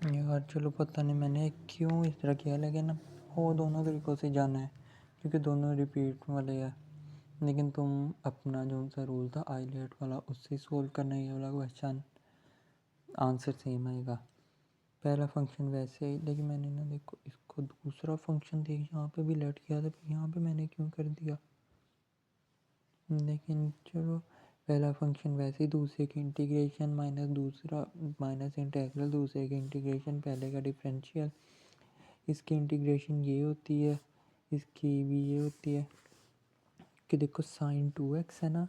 यार चलो पता नहीं मैंने क्यों इस तरह किया, लेकिन वो दोनों तरीक़ों से जाना है क्योंकि दोनों रिपीट वाले हैं। लेकिन तुम अपना जो सा रूल था आईलेट वाला उससे सोल्व करना, ये वाला क्वेश्चन आंसर सेम आएगा। पहला फंक्शन वैसे ही, लेकिन मैंने ना देखो इसको दूसरा फंक्शन देख यहाँ पे भी लेट किया था, फिर यहाँ पे मैंने क्यों कर दिया। लेकिन चलो पहला फंक्शन वैसे ही, दूसरे की इंटीग्रेशन माइनस दूसरा माइनस इंटीग्रल दूसरे की इंटीग्रेशन पहले का डिफरेंशियल। इसकी इंटीग्रेशन ये होती है, इसकी भी ये होती है कि देखो साइन 2x है ना,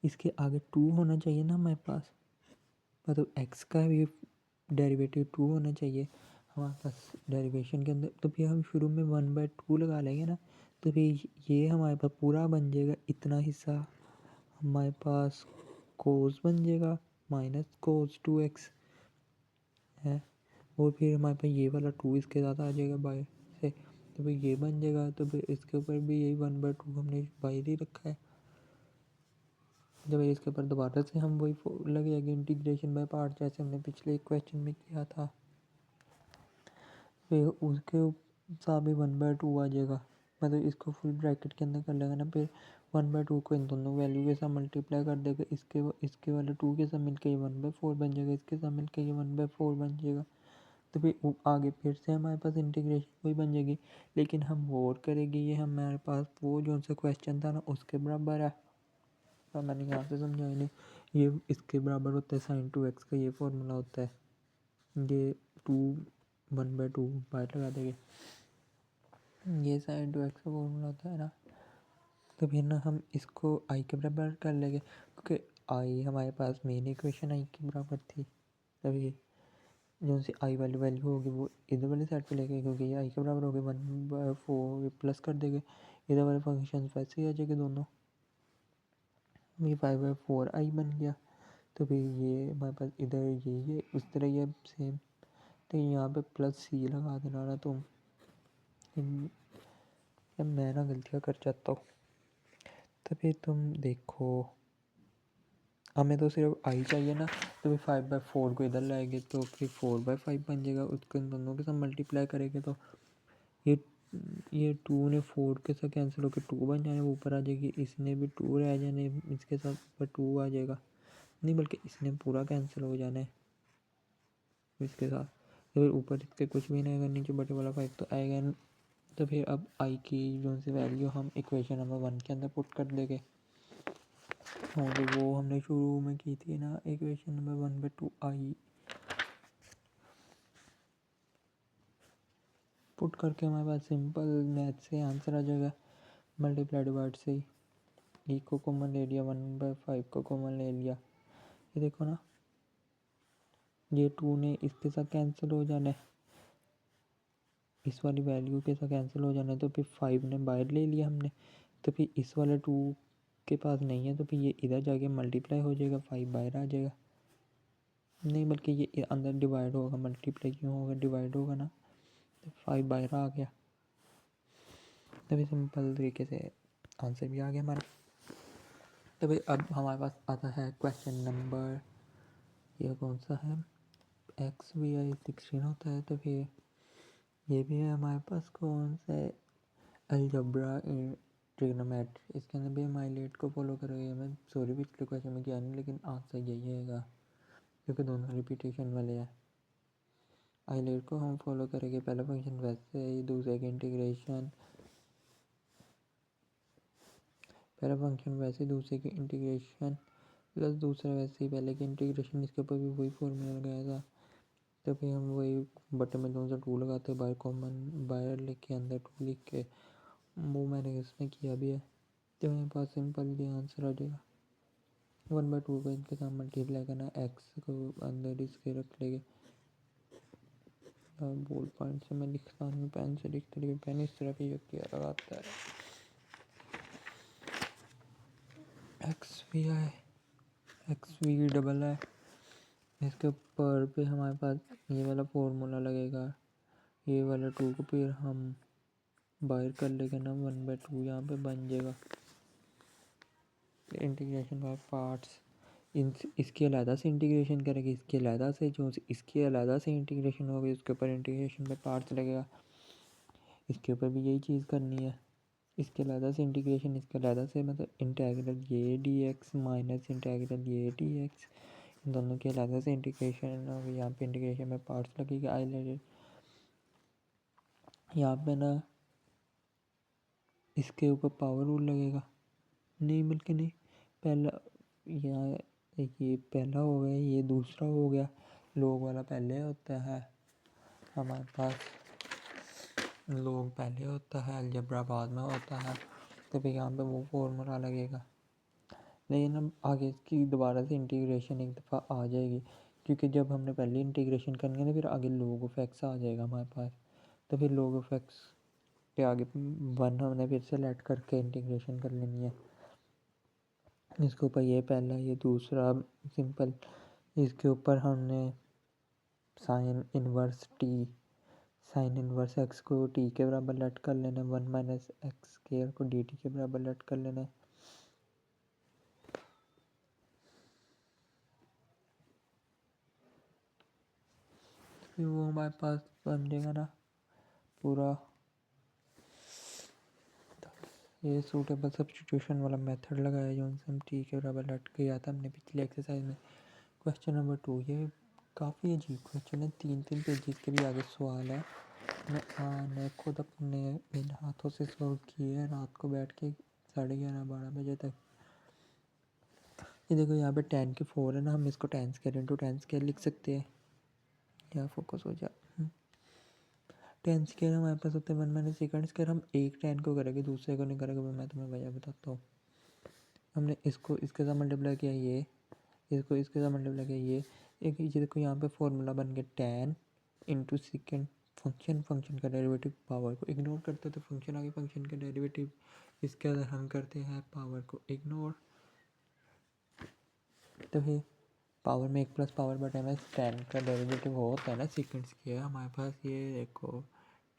इसके आगे 2 होना चाहिए ना हमारे पास, मतलब x का भी डेरिवेटिव 2 होना चाहिए हमारे पास डेरिवेशन के अंदर। तो फिर हम शुरू में 1/2 लगा लेंगे ना, तो फिर ये हमारे पास पूरा बन जाएगा, इतना हिस्सा हमारे पास कोस बन जाएगा माइनस कोस 2x है। और फिर हमारे पास ये वाला 2 इसके साथ आ जाएगा बाहर से, तो फिर ये बन जाएगा। तो फिर इसके ऊपर भी यही 1/2 हमने बाहर ही रखा है। जब इसके ऊपर दोबारा से हम वही लग जाएगी इंटीग्रेशन बाय पार्ट, जैसे हमने पिछले क्वेश्चन में किया था। फिर उसके साथ भी 1/2 आ जाएगा, मतलब इसको फुल ब्रैकेट के अंदर कर लेगा ना। फिर 1/2 को इन दोनों वैल्यू के साथ मल्टीप्लाई कर देगा, इसके वाले 2 के साथ मिलकर ये 1/4 बन जाएगा, इसके साथ मिलकर ये 1/4 बन जाएगा। तो फिर आगे फिर से हमारे पास इंटीग्रेशन वही बन जाएगी, लेकिन हम और करेंगे ये हमारे पास वो जो सा क्वेश्चन था ना उसके बराबर है। और मैंने यहाँ से समझाया नहीं, ये इसके बराबर होता है साइन 2x का ये फॉर्मूला होता है। ये 1/2 बाहर लगा देंगे, ये साइन 2x का फॉर्मूला होता है ना। तो फिर ना हम इसको आई के बराबर कर लेंगे, क्योंकि आई हमारे पास मेन इक्वेशन आई के बराबर थी। तभी जो सी आई वाली वैल्यू होगी वो इधर वाले साइड पे लेके, क्योंकि ये आई के बराबर हो गई 1/4 प्लस कर देंगे, इधर वाले फंक्शन वैसे ही आ जाएंगे दोनों। ये 5/4 आई बन गया। तो फिर ये हमारे पास इधर ये उस तरह ये सेम, तो यहाँ पे प्लस सी लगा देना ना तुम। मैं ना गलतियाँ कर जाता हूँ। तो फिर तुम देखो हमें तो सिर्फ आई चाहिए ना, तो फिर 5/4 को इधर लाएंगे तो फिर 4/5 बन जाएगा। उसको इन दोनों के साथ मल्टीप्लाई करेंगे तो ये 2 ने 4 के साथ कैंसिल होकर 2 बन जाने, वो ऊपर आ जाएगी। इसने भी 2 रह जाने, इसके साथ ऊपर 2 आ जाएगा, नहीं बल्कि इसने पूरा कैंसिल हो जाना है इसके साथ। तो फिर ऊपर इसके कुछ भी नहीं आएगा, नीचे बटे वाला 5 तो आएगा नहीं। तो फिर अब आई की जो सी वैल्यू हम इक्वेशन नंबर 1 के अंदर पुट कर देंगे। और वो हमने शुरू में की थी ना इक्वेशन नंबर 1/2 आई पुट करके हमारे पास सिंपल मैथ से आंसर आ जाएगा। मल्टीप्लाई डिवाइड से ही ई को कॉमन ले लिया, 1/5 को कॉमन ले लिया। ये देखो ना, ये 2 ने इसके साथ कैंसिल हो जाना है, इस वाली वैल्यू के साथ कैंसिल हो जाना है। तो फिर 5 ने बाहर ले लिया हमने, तो फिर इस वाले 2 के पास नहीं है, तो फिर ये इधर जाके मल्टीप्लाई हो जाएगा, 5 बाहर आ जाएगा। नहीं बल्कि ये अंदर डिवाइड होगा, मल्टीप्लाई क्यों होगा, डिवाइड होगा ना, तो 5 बाहर आ गया। तभी सिंपल तरीके से आंसर भी आ गया हमारा। तो भाई अब हमारे पास आता है क्वेश्चन नंबर, ये कौन सा है, XVI16 होता है। तो फिर ये भी है हमारे पास कौन सा है, अलजेब्रा ट्रिग्नोमेट्री। इसके अंदर भी हम आईलेट को फॉलो करेंगे। मैं सॉरी पिछले क्वेश्चन में किया नहीं, लेकिन आंसर यही आएगा क्योंकि दोनों रिपीटेशन वाले हैं। आईलेट को हम फॉलो करेंगे, पहला फंक्शन वैसे ही, दूसरे की इंटीग्रेशन, पहला फंक्शन वैसे दूसरे की इंटीग्रेशन प्लस दूसरा वैसे ही पहले की इंटीग्रेशन, इसके ऊपर भी वही फॉर्मूला लगाया था। तो फिर हम वही बटन में दोनों से 2 लगाते, बाहर कॉमन बाहर लिख के अंदर 2 लिख के, वो मैंने इसमें किया भी है। तो मेरे पास सिंपल ये आंसर आ जाएगा। 1/2 को इनके साथ मल्टीप्लाई करना, एक्स को अंदर इसके रख लेंगे। बोल पॉइंट से मैं लिखता हूँ, पेन से लिखते, लेकिन पेन इस तरह की किया लगाता है। XVI इसके ऊपर पे हमारे पास ये वाला फॉर्मूला लगेगा, ये वाला 2 को फिर हम बाहर कर लेंगे ना, 1/2 यहाँ पे बन जाएगा। इंटीग्रेशन बाय पार्ट्स, इसकी अलहदा से इंटीग्रेशन करेंगे, इसकी अलहदा से जो इसकी अलहदा से इंटीग्रेशन होगी उसके ऊपर इंटीग्रेशन पे पार्ट्स लगेगा, इसके ऊपर भी यही चीज़ करनी है। इसके अलहदा से इंटीग्रेशन, इसके अलहदा से मतलब इंटेग्रल ये डी एक्स माइनस इंटेग्रल ये डी एक्स, इन दोनों के अलहदा से इंटीग्रेशन होगी। यहाँ पे इंटीग्रेशन में पार्ट्स लगेगा आइलेटेड। यहाँ पे ना इसके ऊपर पावर रूल लगेगा, नहीं बल्कि नहीं, पहला यहाँ ये पहला हो गया, ये दूसरा हो गया, लोग वाला पहले होता है, हमारे पास लोग पहले होता है, अलजेब्रा बाद में होता है, तो फिर यहाँ पे वो फॉर्मूला लगेगा। लेकिन अब आगे इसकी दोबारा से इंटीग्रेशन एक दफ़ा आ जाएगी, क्योंकि जब हमने पहले इंटीग्रेशन करनी है तो फिर आगे log ऑफ x आ जाएगा हमारे पास, तो फिर log ऑफ x के आगे 1 हमने फिर से लेट करके इंटीग्रेशन कर लेनी है। इसके ऊपर ये पहला, ये दूसरा सिंपल, इसके ऊपर हमने साइन इनवर्स x को t के बराबर लेट कर लेना, 1 माइनस एक्स स्क्वायर को dt के बराबर लेट कर लेना है। फिर वो हमारे पास बन जाएगा ना पूरा ये सूटेबल सब्स्टिट्यूशन वाला मेथड लगाया जो हम टी के बराबर लेट किया था हमने पिछली एक्सरसाइज में। क्वेश्चन नंबर 2, ये काफ़ी अजीब क्वेश्चन है, 3 पेजेस के भी आगे सवाल है। मैं खुद अपने इन हाथों से सॉल्व किए है रात को बैठ के 11:30-12 बजे तक। ये देखो यहाँ पे 10 के 4 है ना, हम इसको 10 स्क्वायर इंटू 10 स्क्वायर लिख सकते हैं। यहाँ फोकस हो जा 10 स्क्वायर हमारे पास होता है 1 माइनस सेकंड स्क्वायर। हम एक 10 को करेंगे, दूसरे को नहीं करेंगे, मैं तुम्हें वजह बताता हूँ। हमने इसको इसके साथ मल्टीप्लाई किया, ये इसको इसके साथ मल्टीप्लाई किया, ये एक ये देखो यहाँ पे फॉर्मूला बन गया 10 इंटू सेकेंड फंक्शन का डेरिवेटिव पावर को इग्नोर करते तो फंक्शन आगे, फंक्शन का डेरिवेटिव इसके अंदर हम करते हैं पावर को इग्नोर, तो फिर पावर में 1 प्लस पावर बटे में 10 का डेरिवेटिव होता है ना सेकंड स्क्वायर, हमारे पास ये देखो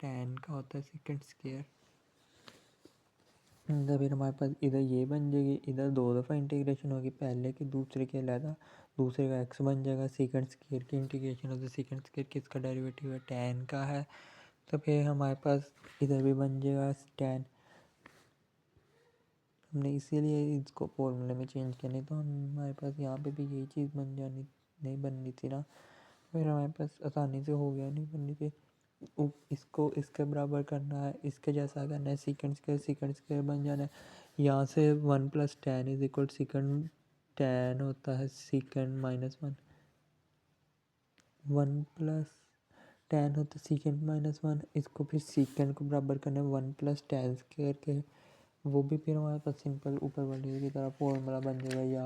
10 का होता है सेकंड स्क्वायर। तो फिर हमारे पास इधर ये बन जाएगी, इधर 2 दफ़ा इंटीग्रेशन होगी, पहले की दूसरे के अलहदा, दूसरे का x बन जाएगा, सेकंड स्क्वायर की इंटीग्रेशन होती है, सेकंड स्क्वायर किसका डेरिवेटिव है 10 का है, तो फिर हमारे पास इधर भी बन जाएगा 10। हमने इसीलिए इसको फॉर्मूले में चेंज किया, नहीं तो हमारे पास यहाँ पे भी यही चीज़ बन जानी नहीं बननी थी ना, फिर हमारे पास आसानी से हो गया, नहीं बननी थी। इसको इसके बराबर करना है, इसके जैसा करना है, सेकंड स्क्वायर बन जाना है। यहाँ से 1 प्लस 10 इज इक्वल सेकंड 10 होता है सेकंड माइनस 1, 1 प्लस 10 होता है सेकंड माइनस 1। इसको फिर सेकंड को बराबर करना है 1 प्लस 10 स्क्वायर के, वो भी फिर हमारे पास सिंपल ऊपर वाले की तरह फॉर्मूला बन जाएगा, या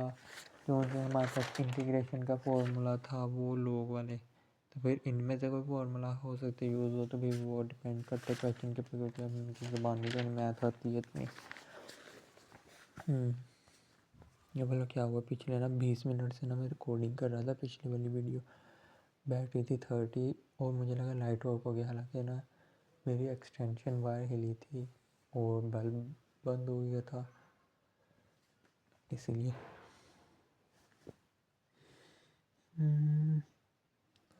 जो हमारे पास इंटीग्रेशन का फॉर्मूला था वो लोग वाले, तो फिर इनमें से कोई फार्मूला हो सकता है यूज़ हो, तो फिर वो डिपेंड करता है क्वेश्चन के ऊपर, क्योंकि उनकी ज़बान भी तो मैथ आती है इतनी। ये बोलो क्या हुआ, पिछले ना 20 मिनट से ना मैं रिकॉर्डिंग कर रहा था पिछली वाली वीडियो, बैटरी थी 30 और मुझे लगा लाइट ऑफ हो गया, हालांकि ना मेरी एक्सटेंशन वायर हिली थी और बल्ब बंद हो गया था, इसलिए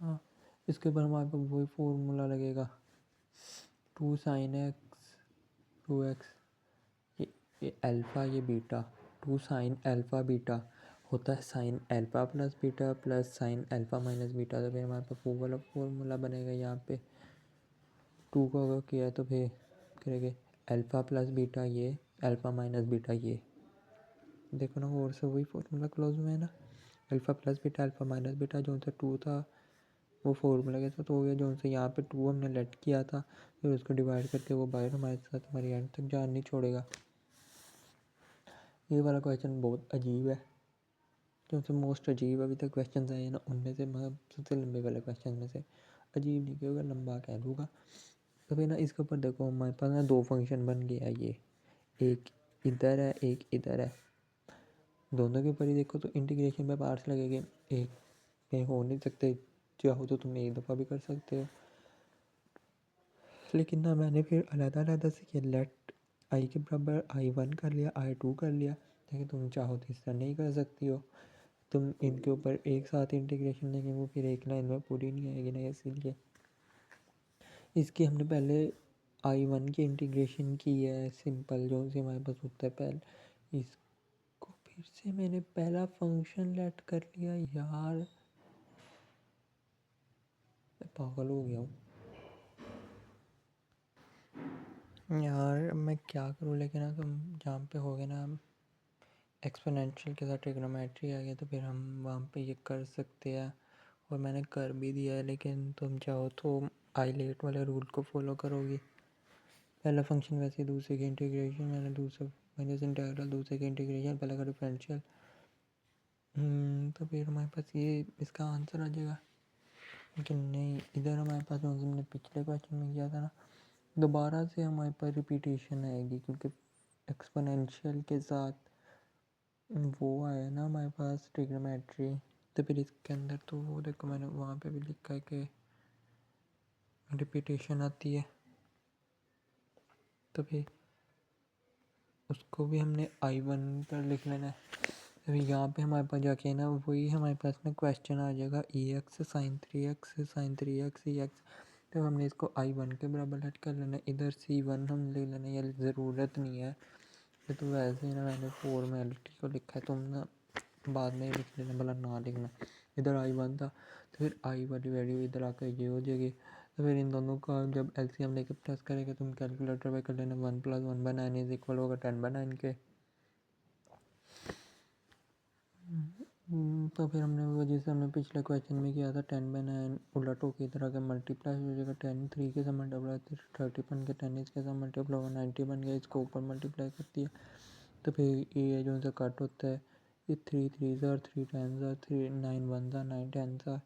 हाँ। इसके ऊपर हमारे पास वही फॉर्मूला लगेगा 2 साइन एक्स 2x, ये अल्फ़ा ये बीटा, 2 साइन अल्फ़ा बीटा होता है sine alpha plus beta plus sine alpha minus beta, तो फिर हमारे पास वो वाला फॉर्मूला बनेगा। यहाँ पे 2 को अगर किया तो फिर करेंगे अल्फ़ा प्लस बीटा ये, अल्फ़ा माइनस बीटा ये, देखो ना और से वही फॉर्मूला क्लोज में है ना, alpha plus beta alpha minus beta, जो सा 2 था वो फॉर्मूला के साथ हो गया, जो से यहाँ पे 2 हमने लेट किया था, फिर उसको डिवाइड करके वो बाहर हमारे साथ हमारी एंड तक जान नहीं छोड़ेगा। ये वाला क्वेश्चन बहुत अजीब है, क्योंकि मोस्ट अजीब अभी तक क्वेश्चन आए हैं ना, उनमें से मतलब सबसे लंबे वाले क्वेश्चन में से, अजीब नहीं क्योंकि लंबा कह दूँगा। तो फिर ना इसके ऊपर देखो हमारे पास ना 2 फंक्शन बन गया, ये एक इधर है एक इधर है, दोनों के ऊपर ही देखो तो इंटीग्रेशन में पार्ट्स लगेंगे, एक पे हो नहीं सकते, चाहो तो तुम एक दफ़ा भी कर सकते हो, लेकिन ना मैंने फिर अलग से किया, लेट आई के बराबर I1 कर लिया, I2 कर लिया, लेकिन तुम चाहो तो इस तरह नहीं कर सकती हो, तुम इनके ऊपर एक साथ इंटीग्रेशन देंगे वो फिर एक लाइन में पूरी नहीं आएगी ना, इसीलिए इसकी हमने पहले I1 की इंटीग्रेशन की है सिंपल जो से हमारे पास होता है पहले। इसको फिर से मैंने पहला फंक्शन लेट कर लिया यार, मैं पागल हो गया हूँ यार, मैं क्या करूँ। लेकिन ना तुम जहाँ पे हो गए ना एक्सपोनेंशियल के साथ ट्रिग्नोमेट्री आ गया तो फिर हम वहाँ पे ये कर सकते हैं, और मैंने कर भी दिया है। लेकिन तुम चाहो तो आइलेट वाले रूल को फॉलो करोगी। पहला फंक्शन वैसे दूसरे की इंटीग्रेशन, मैंने दूसरा माइनस इंटीग्रल दूसरे की इंटीग्रेशन पहले का डिफरेंशियल, तो फिर हमारे पास ये इसका आंसर आ जाएगा। लेकिन नहीं, इधर हमारे पास जो हमने पिछले क्वेश्चन में किया था ना, दोबारा से हमारे पास रिपीटेशन आएगी क्योंकि एक्सपोनेंशियल के साथ वो आया ना हमारे पास ट्रिग्नोमेट्री। तो फिर इसके अंदर तो वो देखो मैंने वहाँ पे भी लिखा है कि रिपीटेशन आती है, तो फिर उसको भी हमने I1 पर लिख लेना है। अभी यहाँ पे हमारे पास जाके ना वही हमारे पास में क्वेश्चन आ जाएगा EX sin 3x sin 3x EX, तो हमने इसको I1 के बराबर लेट कर लेना है। इधर C1 हम ले लेना, ये ज़रूरत नहीं है, ये तो वैसे ही ना मैंने फॉर्मेलिटी को लिखा है, तुम ना बाद में लिख लेना, भला ना लिखना। इधर I1 था तो फिर I वाली वैल्यू इधर आकर ये हो जाएगी। तो फिर इन दोनों का जब LCM लेके प्लस करेगा तुम कैलकुलेटर पे कर लेना, 1 + 1/9 इज इक्वल होगा 10/9 के। तो फिर हमने वो जैसे हमने पिछले क्वेश्चन में किया था 10/9 उलट होकर इधर आकर मल्टीप्लाई हो जाएगा, 10 3 के साथ मल्टीप्लाई, 30 बन के 10 इसके साथ मल्टीप्लाई होगा 90 बन गया, इसको ऊपर मल्टीप्लाई कर दिया। तो फिर ये जो उनसे कट होता है, ये 3 3 ज़ा 3 10 ज़ा 3 9 1 ज़ा 9 10 ज़ा,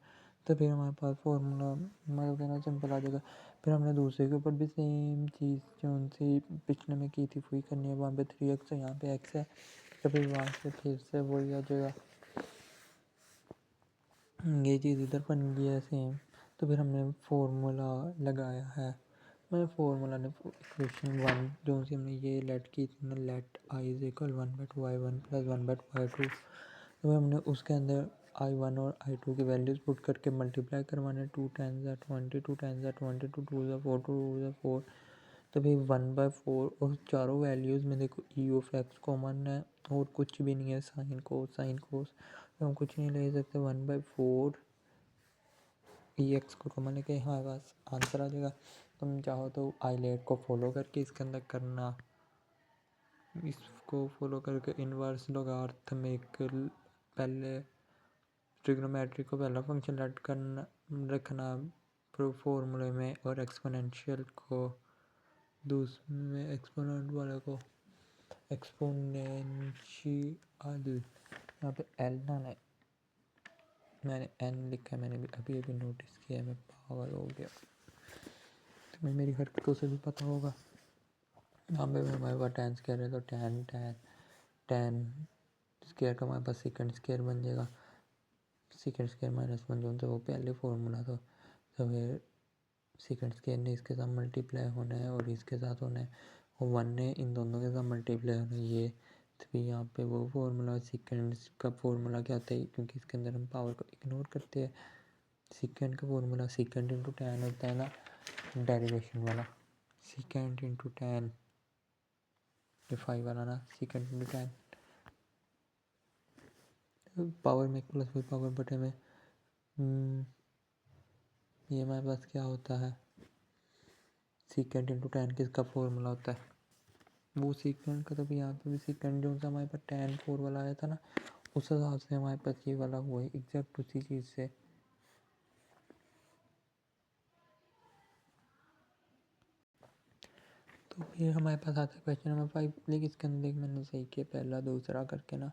तो फिर हमारे पास फॉर्मूला मतलब कहना सिंपल आ जाएगा। फिर हमने दूसरे के ऊपर भी सेम चीज़ जो उनसे पिछले में की थी वही करनी है, वहाँ पे 3x है यहाँ पे x है, तो फिर वहाँ से फिर से वही आ जाएगा, ये चीज़ इधर बन गई है सेम। तो फिर हमने फार्मूला लगाया है, मैं फार्मूला ने इक्वेशन 1 जो सी हमने ये लेट की थी ना, late I is equal 1/y1 + 1/y2, तो हमने उसके अंदर I1 और I2 की वैल्यूज़ पुट करके मल्टीप्लाई करवाना है, 2 10 ज़ा 20 2 10 ज़ा 20 2 2 ज़ा 4 2 ज़ा 4, तो फिर 1/4 और चारों वैल्यूज़ में देखो E(x) कॉमन है और कुछ भी नहीं है, साइन कोस तो हम कुछ नहीं ले सकते, 1/4 EX को कॉमन लेके हमारे पास आंसर आ जाएगा। तुम चाहो तो आइलेट को फॉलो करके इसके अंदर करना, इसको फॉलो करके इनवर्स लॉगरिथमिकल पहले ट्रिग्नोमेट्री को पहला फंक्शन लेट करना रखना फॉर्मूले में, और एक्सपोनेंशियल को दूसरे में एक्सपोनेंट वाले को एक्सपोनेंशियल यहाँ पे L ना है, मैंने N लिखा है, मैंने भी अभी अभी नोटिस किया है, मैं पागल हो गया। तुम्हें मेरी हरकतों से भी पता होगा। यहाँ पे हमारे पास tan स्क्वायर है तो tan स्क्वायर का हमारे पास सेकंड स्क्वायर बन जाएगा, सेकंड स्क्वायर -1 जो वो पहले फॉर्मूला था, तो फिर सेकंड स्क्वायर ने इसके साथ मल्टीप्लाई होना है और इसके साथ होना है, और 1 ने इन दोनों के साथ मल्टीप्लाई होना है ये। तो फिर यहाँ पे वो फार्मूला सेकंड का फार्मूला क्या आता है, क्योंकि इसके अंदर हम पावर को इग्नोर करते हैं, सेकंड का फार्मूला सेकंड इंटू tan होता है ना, डेरिवेशन वाला, सेकंड इंटू tan, ये 5 वाला ना, सेकंड इंटू tan पावर में प्लस फिर पावर बटे में, ये हमारे पास क्या होता है, सेकंड इंटू tan किसका फॉर्मूला होता है, वो सेकंड का। तो भी यहाँ पे भी सेकंड जो सा हमारे पास tan 4 वाला आया था ना, उस हिसाब से हमारे पास ये वाला हुआ है एग्जैक्ट उसी चीज़ से। तो फिर हमारे पास आता है क्वेश्चन नंबर 5, लेकिन इसके अंदर मैंने सही किया पहला दूसरा करके ना,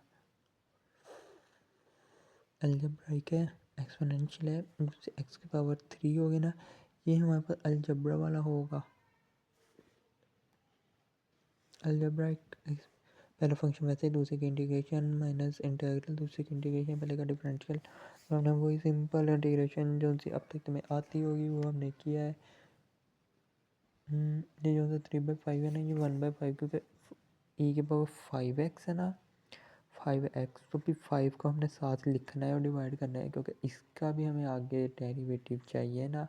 अलजेब्राइक है, एक्सपोनेंशियल है, उससे x की पावर 3 होगी ना, ये हमारे पास अलजेब्रा वाला होगा। अलजेब्राइक पहला फंक्शन वैसे दूसरे की इंटीग्रेशन माइनस इंटीग्रल दूसरे की इंटीग्रेशन पहले का डिफरेंशियल, तो हमने वही सिंपल इंटीग्रेशन जो सी अब तक तुम्हें आती होगी वो हमने किया है। ये जो 3/5 है ना, ये 1/5 क्योंकि e की पावर 5x है ना, 5x, तो फिर 5 को हमने साथ लिखना है और डिवाइड करना है, क्योंकि इसका भी हमें आगे डेरिवेटिव चाहिए ना।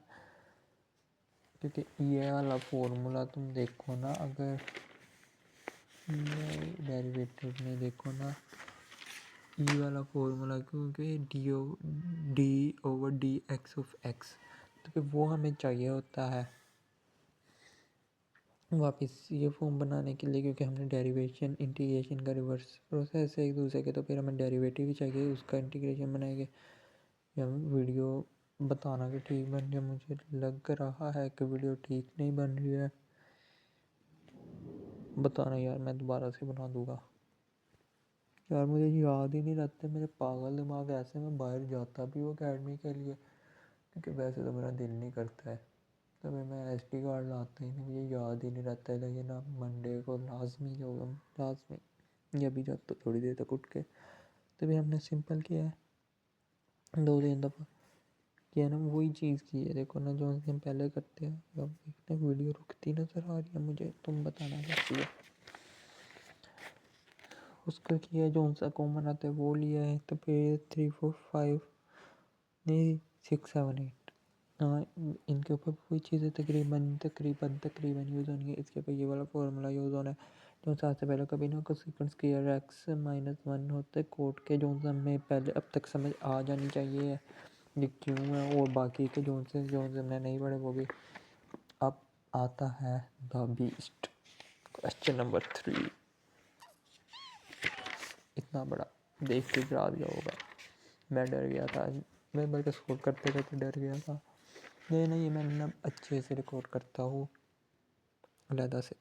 क्योंकि ये वाला फॉर्मूला तुम देखो ना, अगर ये डेरिवेटिव में देखो ना, ये वाला फॉर्मूला, क्योंकि d/dx ऑफ x, तो फिर वो हमें चाहिए होता है वापस ये फॉर्म बनाने के लिए, क्योंकि हमने डेरिवेशन इंटीग्रेशन का रिवर्स प्रोसेस है एक दूसरे के, तो फिर हमें डेरिवेटिव ही चाहिए, उसका इंटीग्रेशन बनाएंगे। या वीडियो बताना कि ठीक बन रही है, मुझे लग रहा है कि वीडियो ठीक नहीं बन रही है, बताना यार, मैं दोबारा से बना दूँगा। यार मुझे याद ही नहीं रहता, मेरे पागल दिमाग ऐसे में बाहर जाता भी हूँ अकेडमी के लिए, क्योंकि वैसे तो मेरा दिल नहीं करता है, तभी मैं SD कार्ड लाता ही नहीं, मुझे याद ही नहीं रहता है। लेकिन अब मंडे को लाजमी होगा, लाजमी, ये अभी जब तो थोड़ी देर तक उठ के, तभी हमने सिंपल किया है 2-3 दफ़ा किया ना, वही चीज़ की है। देखो ना, जो हम पहले करते हैं, अब देखते वीडियो रुकती नज़र आ रही है मुझे, तुम बताना कैसी है। उसका किया, जो सा कॉमन आता है वो लिया है, तो फिर 3 4 5 नहीं 6 7 8, हाँ इनके ऊपर कोई चीज़ें तकरीबन यूज़ होनी है। इसके ऊपर ये वाला फॉर्मूला यूज़ होना है, जो सबसे पहले कभी ना कोसेकेंड स्क्वायर x-1 होते हैं कोड के, जो हमें पहले अब तक समझ आ जानी चाहिए ये क्यों है, और बाकी के जो हमने नहीं पढ़े वो भी। अब आता है द बीस्ट, क्वेश्चन नंबर 3। इतना बड़ा देख के डरा दिया होगा, मैं डर गया था, मैं बल्कि स्कोर करते करते डर गया था। नहीं, मैं मतलब अच्छे से रिकॉर्ड करता हूँ अलहदा से।